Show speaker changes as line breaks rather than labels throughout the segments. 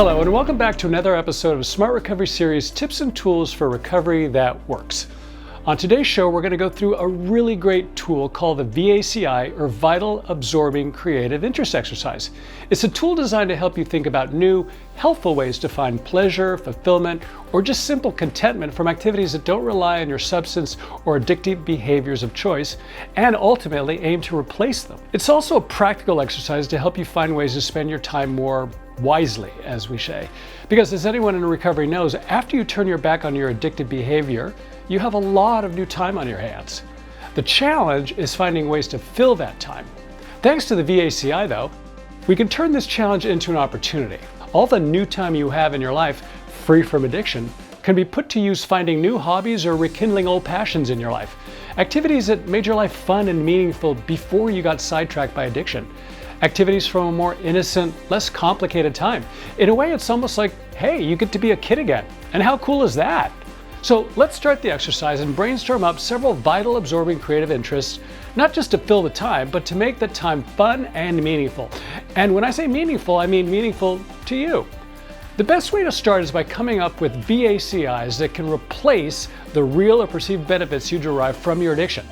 Hello, and welcome back to another episode of Smart Recovery Series Tips and Tools for Recovery That Works. On today's show, we're going to go through a really great tool called the VACI, or Vital Absorbing Creative Interest Exercise. It's a tool designed to help you think about new, healthful ways to find pleasure, fulfillment, or just simple contentment from activities that don't rely on your substance or addictive behaviors of choice, and ultimately aim to replace them. It's also a practical exercise to help you find ways to spend your time more wisely, as we say. Because as anyone in recovery knows, after you turn your back on your addictive behavior, you have a lot of new time on your hands. The challenge is finding ways to fill that time. Thanks to the VACI, though, we can turn this challenge into an opportunity. All the new time you have in your life, free from addiction, can be put to use finding new hobbies or rekindling old passions in your life. Activities that made your life fun and meaningful before you got sidetracked by addiction. Activities from a more innocent, less complicated time. In a way, it's almost like, hey, you get to be a kid again. And how cool is that? So let's start the exercise and brainstorm up several vital absorbing creative interests, not just to fill the time, but to make the time fun and meaningful. And when I say meaningful, I mean meaningful to you. The best way to start is by coming up with VACIs that can replace the real or perceived benefits you derive from your addiction.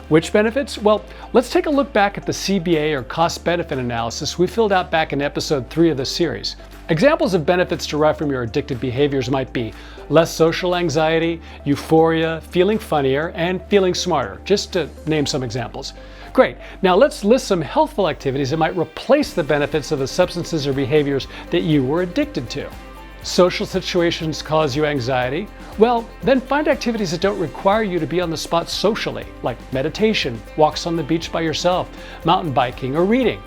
Which benefits? Well, let's take a look back at the CBA, or cost-benefit analysis, we filled out back in episode 3 of this series. Examples of benefits derived from your addictive behaviors might be less social anxiety, euphoria, feeling funnier, and feeling smarter, just to name some examples. Great, now let's list some healthful activities that might replace the benefits of the substances or behaviors that you were addicted to. Social situations cause you anxiety? Well, then find activities that don't require you to be on the spot socially, like meditation, walks on the beach by yourself, mountain biking, or reading.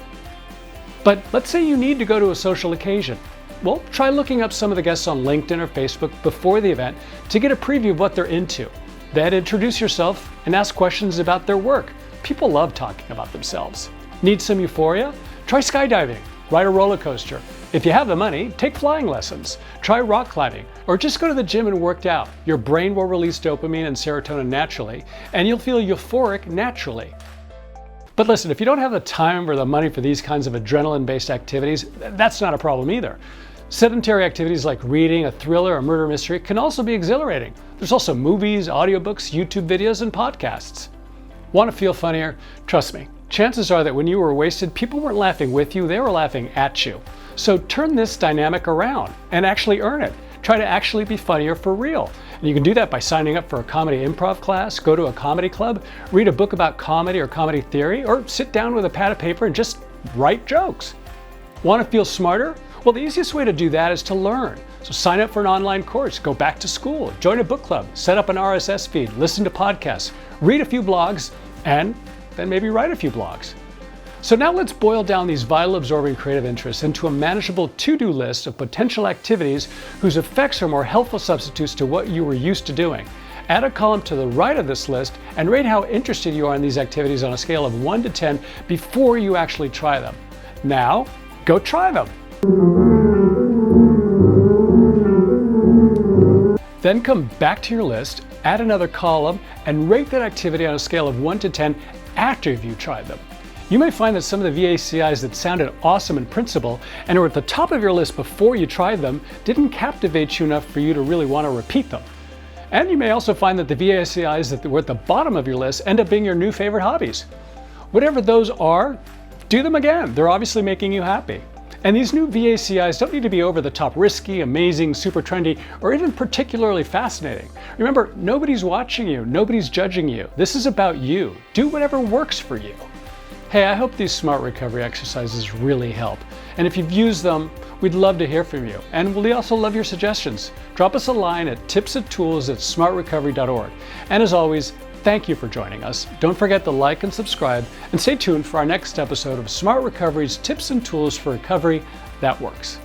But let's say you need to go to a social occasion. Well, try looking up some of the guests on LinkedIn or Facebook before the event to get a preview of what they're into. Then introduce yourself and ask questions about their work. People love talking about themselves. Need some euphoria? Try skydiving, ride a roller coaster. If you have the money, take flying lessons, try rock climbing, or just go to the gym and work out. Your brain will release dopamine and serotonin naturally, and you'll feel euphoric naturally. But listen, if you don't have the time or the money for these kinds of adrenaline-based activities, that's not a problem either. Sedentary activities like reading a thriller or murder mystery can also be exhilarating. There's also movies, audiobooks, YouTube videos, and podcasts. Want to feel funnier? Trust me, chances are that when you were wasted, people weren't laughing with you, they were laughing at you. So turn this dynamic around and actually earn it. Try to actually be funnier for real. And you can do that by signing up for a comedy improv class, go to a comedy club, read a book about comedy or comedy theory, or sit down with a pad of paper and just write jokes. Want to feel smarter? Well, the easiest way to do that is to learn. So sign up for an online course, go back to school, join a book club, set up an RSS feed, listen to podcasts, read a few blogs, and then maybe write a few blogs. So now let's boil down these vital absorbing creative interests into a manageable to-do list of potential activities whose effects are more helpful substitutes to what you were used to doing. Add a column to the right of this list and rate how interested you are in these activities on a scale of 1 to 10 before you actually try them. Now, go try them. Then come back to your list, add another column, and rate that activity on a scale of 1 to 10 after you've tried them. You may find that some of the VACIs that sounded awesome in principle and were at the top of your list before you tried them didn't captivate you enough for you to really want to repeat them. And you may also find that the VACIs that were at the bottom of your list end up being your new favorite hobbies. Whatever those are, do them again. They're obviously making you happy. And these new VACIs don't need to be over the top risky, amazing, super trendy, or even particularly fascinating. Remember, nobody's watching you, nobody's judging you. This is about you. Do whatever works for you. Hey, I hope these smart recovery exercises really help. And if you've used them, we'd love to hear from you. And we'll also love your suggestions. Drop us a line at tipsandtools@smartrecovery.org. And as always, thank you for joining us. Don't forget to like and subscribe, and stay tuned for our next episode of Smart Recovery's Tips and Tools for Recovery That Works.